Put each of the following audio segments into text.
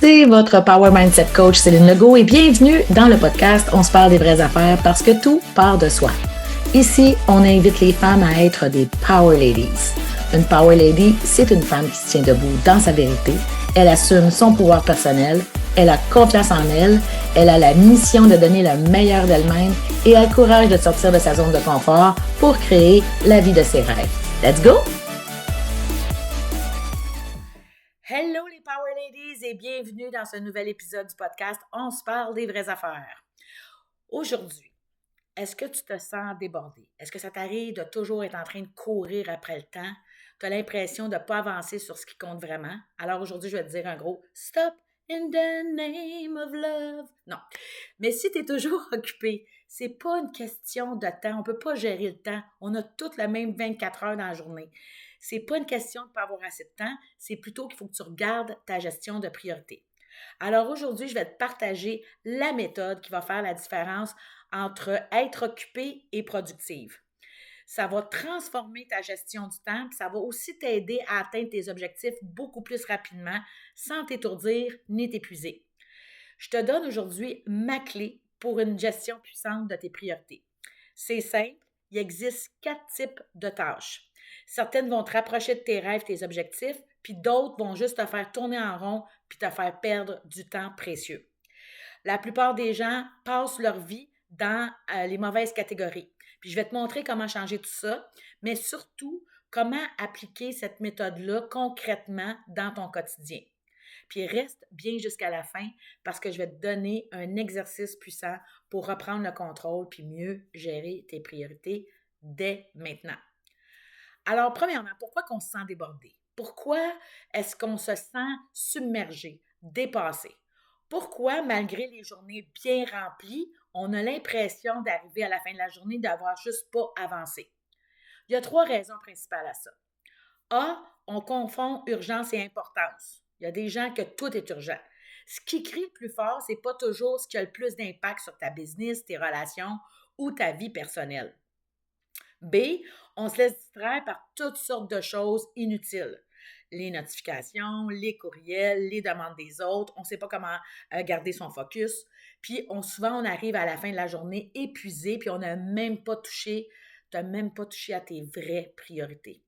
C'est votre Power Mindset Coach Céline Legault et bienvenue dans le podcast On se parle des vraies affaires parce que tout part de soi. Ici, on invite les femmes à être des Power Ladies. Une Power Lady, c'est une femme qui se tient debout dans sa vérité. Elle assume son pouvoir personnel, elle a confiance en elle, elle a la mission de donner le meilleur d'elle-même et a le courage de sortir de sa zone de confort pour créer la vie de ses rêves. Let's go! Hello les Power Ladies et bienvenue dans ce nouvel épisode du podcast On se parle des vraies affaires. Aujourd'hui, est-ce que tu te sens débordé? Est-ce que ça t'arrive de toujours être en train de courir après le temps? Tu as l'impression de ne pas avancer sur ce qui compte vraiment? Alors aujourd'hui, je vais te dire un gros « Stop in the name of love ». Non, mais si tu es toujours occupé, c'est pas une question de temps. On ne peut pas gérer le temps. On a toutes le même 24 heures dans la journée. C'est pas une question de ne pas avoir assez de temps, c'est plutôt qu'il faut que tu regardes ta gestion de priorité. Alors aujourd'hui, je vais te partager la méthode qui va faire la différence entre être occupée et productive. Ça va transformer ta gestion du temps, puis ça va aussi t'aider à atteindre tes objectifs beaucoup plus rapidement sans t'étourdir ni t'épuiser. Je te donne aujourd'hui ma clé pour une gestion puissante de tes priorités. C'est simple, il existe 4 types de tâches. Certaines vont te rapprocher de tes rêves, tes objectifs, puis d'autres vont juste te faire tourner en rond puis te faire perdre du temps précieux. La plupart des gens passent leur vie dans les mauvaises catégories. Puis je vais te montrer comment changer tout ça, mais surtout comment appliquer cette méthode-là concrètement dans ton quotidien. Puis reste bien jusqu'à la fin parce que je vais te donner un exercice puissant pour reprendre le contrôle puis mieux gérer tes priorités dès maintenant. Alors, premièrement, pourquoi qu'on se sent débordé? Pourquoi est-ce qu'on se sent submergé, dépassé? Pourquoi, malgré les journées bien remplies, on a l'impression d'arriver à la fin de la journée d'avoir juste pas avancé? Il y a 3 raisons principales à ça. A, on confond urgence et importance. Il y a des gens que tout est urgent. Ce qui crie le plus fort, c'est pas toujours ce qui a le plus d'impact sur ta business, tes relations ou ta vie personnelle. B, on se laisse distraire par toutes sortes de choses inutiles. Les notifications, les courriels, les demandes des autres, on ne sait pas comment garder son focus. Puis souvent, on arrive à la fin de la journée épuisé, puis on n'a même pas touché, tu n'as même pas touché à tes vraies priorités.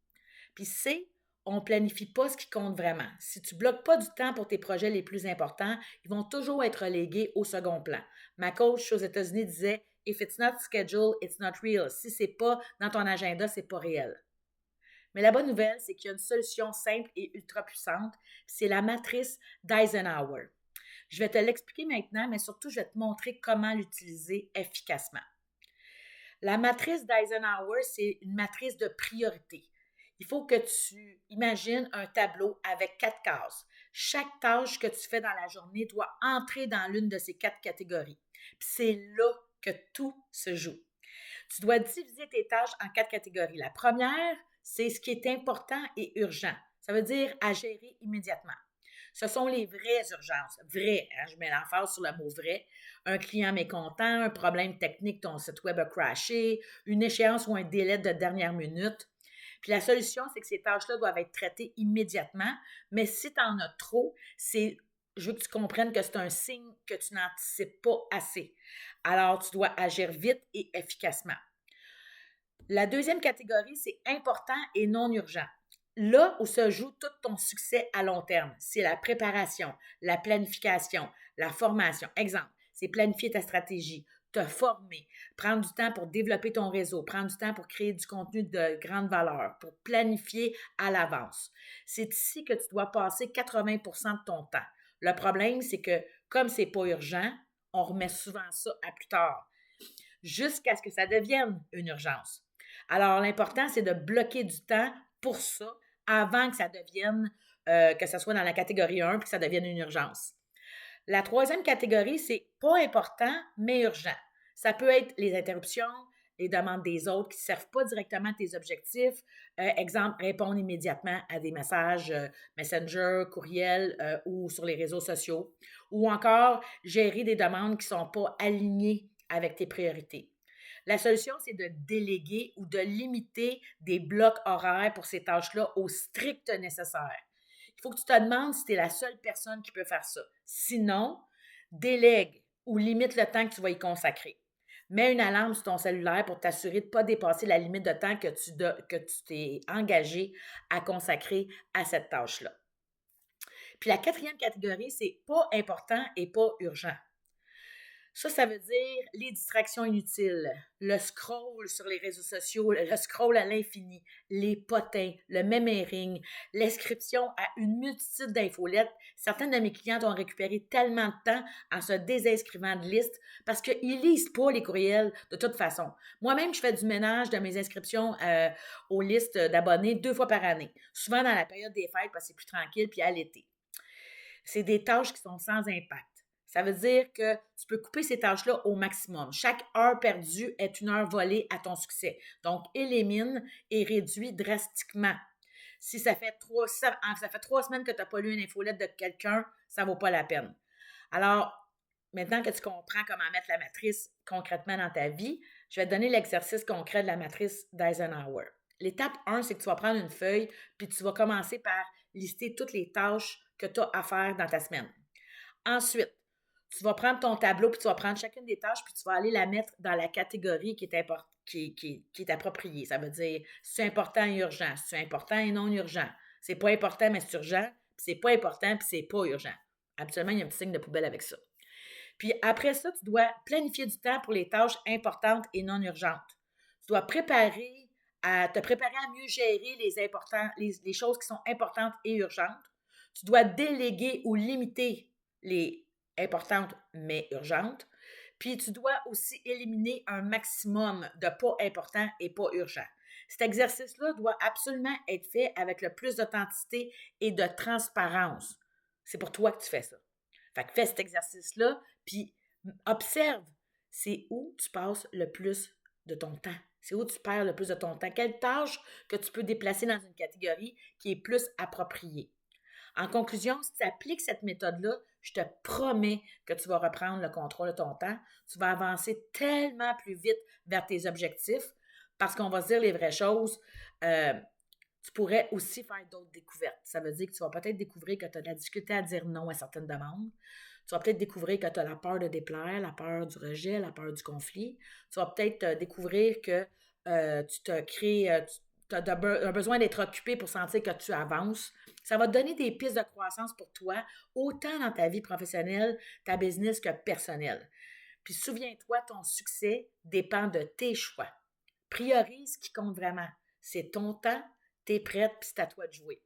Puis C, on ne planifie pas ce qui compte vraiment. Si tu ne bloques pas du temps pour tes projets les plus importants, ils vont toujours être relégués au second plan. Ma coach aux États-Unis disait « If it's not scheduled, it's not real ». Si ce n'est pas dans ton agenda, ce n'est pas réel. Mais la bonne nouvelle, c'est qu'il y a une solution simple et ultra puissante, c'est la matrice d'Eisenhower. Je vais te l'expliquer maintenant, mais surtout, je vais te montrer comment l'utiliser efficacement. La matrice d'Eisenhower, c'est une matrice de priorité. Il faut que tu imagines un tableau avec 4 cases. Chaque tâche que tu fais dans la journée doit entrer dans l'une de ces 4 catégories. Puis c'est là que tout se joue. Tu dois diviser tes tâches en 4 catégories. La première, c'est ce qui est important et urgent. Ça veut dire à gérer immédiatement. Ce sont les vraies urgences. Vraies, je mets l'emphase sur le mot vrai. Un client mécontent, un problème technique, ton site web a crashé, une échéance ou un délai de dernière minute. Puis la solution, c'est que ces tâches-là doivent être traitées immédiatement, mais si tu en as trop, je veux que tu comprennes que c'est un signe que tu n'anticipes pas assez. Alors, tu dois agir vite et efficacement. La deuxième catégorie, c'est important et non urgent. Là où se joue tout ton succès à long terme, c'est la préparation, la planification, la formation. Exemple, c'est planifier ta stratégie, te former, prendre du temps pour développer ton réseau, prendre du temps pour créer du contenu de grande valeur, pour planifier à l'avance. C'est ici que tu dois passer 80% de ton temps. Le problème, c'est que comme c'est pas urgent, on remet souvent ça à plus tard, jusqu'à ce que ça devienne une urgence. Alors, l'important, c'est de bloquer du temps pour ça avant que ça devienne, que ça soit dans la catégorie 1 puis que ça devienne une urgence. La troisième catégorie, c'est pas important, mais urgent. Ça peut être les interruptions, les demandes des autres qui ne servent pas directement à tes objectifs. Exemple, répondre immédiatement à des messages Messenger, courriel ou sur les réseaux sociaux. Ou encore, gérer des demandes qui ne sont pas alignées avec tes priorités. La solution, c'est de déléguer ou de limiter des blocs horaires pour ces tâches-là au strict nécessaire. Il faut que tu te demandes si tu es la seule personne qui peut faire ça. Sinon, délègue ou limite le temps que tu vas y consacrer. Mets une alarme sur ton cellulaire pour t'assurer de ne pas dépasser la limite de temps que tu t'es engagé à consacrer à cette tâche-là. Puis la 4e catégorie, c'est pas important et pas urgent. Ça veut dire les distractions inutiles, le scroll sur les réseaux sociaux, le scroll à l'infini, les potins, le mémairing, l'inscription à une multitude d'infolettes. Certains de mes clients ont récupéré tellement de temps en se désinscrivant de listes parce qu'ils ne lisent pas les courriels de toute façon. Moi-même, je fais du ménage de mes inscriptions aux listes d'abonnés 2 fois par année, souvent dans la période des fêtes parce que c'est plus tranquille, puis à l'été. C'est des tâches qui sont sans impact. Ça veut dire que tu peux couper ces tâches-là au maximum. Chaque heure perdue est une heure volée à ton succès. Donc, élimine et réduis drastiquement. Si ça fait 3 semaines que tu n'as pas lu une infolette de quelqu'un, ça ne vaut pas la peine. Alors, maintenant que tu comprends comment mettre la matrice concrètement dans ta vie, je vais te donner l'exercice concret de la matrice d'Eisenhower. L'étape 1, c'est que tu vas prendre une feuille puis tu vas commencer par lister toutes les tâches que tu as à faire dans ta semaine. Ensuite, tu vas prendre ton tableau puis tu vas prendre chacune des tâches puis tu vas aller la mettre dans la catégorie qui est appropriée. Ça veut dire si c'est important et urgent, si c'est important et non urgent. C'est pas important mais c'est urgent, puis c'est pas important puis c'est pas urgent. Habituellement, il y a un petit signe de poubelle avec ça. Puis après ça, tu dois planifier du temps pour les tâches importantes et non urgentes. Tu dois te préparer à mieux gérer les choses qui sont importantes et urgentes. Tu dois déléguer ou limiter les importantes mais urgentes. Puis tu dois aussi éliminer un maximum de pas importants et pas urgents. Cet exercice-là doit absolument être fait avec le plus d'authenticité et de transparence. C'est pour toi que tu fais ça. Fait que fais cet exercice-là, puis observe, c'est où tu passes le plus de ton temps. C'est où tu perds le plus de ton temps. Quelle tâche que tu peux déplacer dans une catégorie qui est plus appropriée. En conclusion, si tu appliques cette méthode-là, je te promets que tu vas reprendre le contrôle de ton temps. Tu vas avancer tellement plus vite vers tes objectifs parce qu'on va se dire les vraies choses. Tu pourrais aussi faire d'autres découvertes. Ça veut dire que tu vas peut-être découvrir que tu as de la difficulté à dire non à certaines demandes. Tu vas peut-être découvrir que tu as la peur de déplaire, la peur du rejet, la peur du conflit. Tu vas peut-être découvrir que tu as besoin d'être occupé pour sentir que tu avances. Ça va te donner des pistes de croissance pour toi, autant dans ta vie professionnelle, ta business que personnelle. Puis souviens-toi, ton succès dépend de tes choix. Priorise ce qui compte vraiment. C'est ton temps, t'es prête, puis c'est à toi de jouer.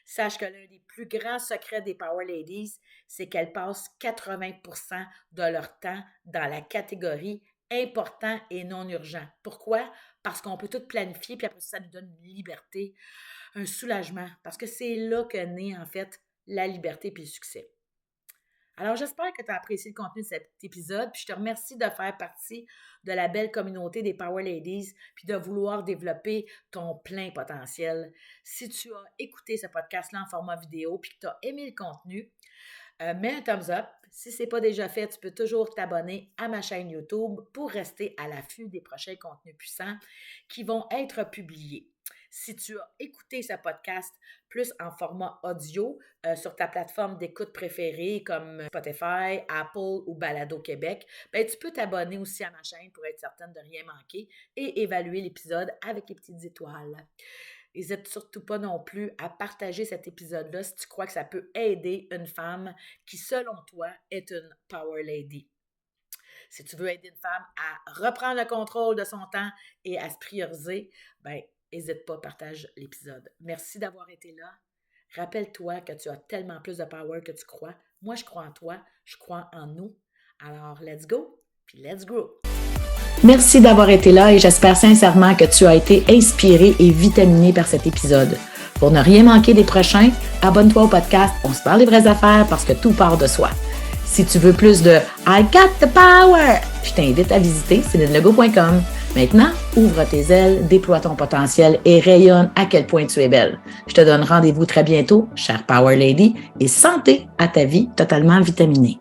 Sache que l'un des plus grands secrets des Power Ladies, c'est qu'elles passent 80% de leur temps dans la catégorie important et non urgent. Pourquoi? Parce qu'on peut tout planifier, puis après ça nous donne une liberté, un soulagement, parce que c'est là que naît en fait la liberté puis le succès. Alors, j'espère que tu as apprécié le contenu de cet épisode, puis je te remercie de faire partie de la belle communauté des Power Ladies, puis de vouloir développer ton plein potentiel. Si tu as écouté ce podcast-là en format vidéo, puis que tu as aimé le contenu, mets un thumbs up. Si ce n'est pas déjà fait, tu peux toujours t'abonner à ma chaîne YouTube pour rester à l'affût des prochains contenus puissants qui vont être publiés. Si tu as écouté ce podcast plus en format audio sur ta plateforme d'écoute préférée comme Spotify, Apple ou Balado Québec, ben, tu peux t'abonner aussi à ma chaîne pour être certaine de rien manquer et évaluer l'épisode avec les petites étoiles. N'hésite surtout pas non plus à partager cet épisode-là si tu crois que ça peut aider une femme qui, selon toi, est une Power Lady. Si tu veux aider une femme à reprendre le contrôle de son temps et à se prioriser, ben n'hésite pas, partage l'épisode. Merci d'avoir été là. Rappelle-toi que tu as tellement plus de power que tu crois. Moi, je crois en toi, je crois en nous. Alors, let's go, puis let's grow. Merci d'avoir été là et j'espère sincèrement que tu as été inspiré et vitaminé par cet épisode. Pour ne rien manquer des prochains, abonne-toi au podcast On se parle des vraies affaires parce que tout part de soi. Si tu veux plus de I got the power, je t'invite à visiter CélineLegault.com. Maintenant, ouvre tes ailes, déploie ton potentiel et rayonne à quel point tu es belle. Je te donne rendez-vous très bientôt, chère Power Lady, et santé à ta vie totalement vitaminée.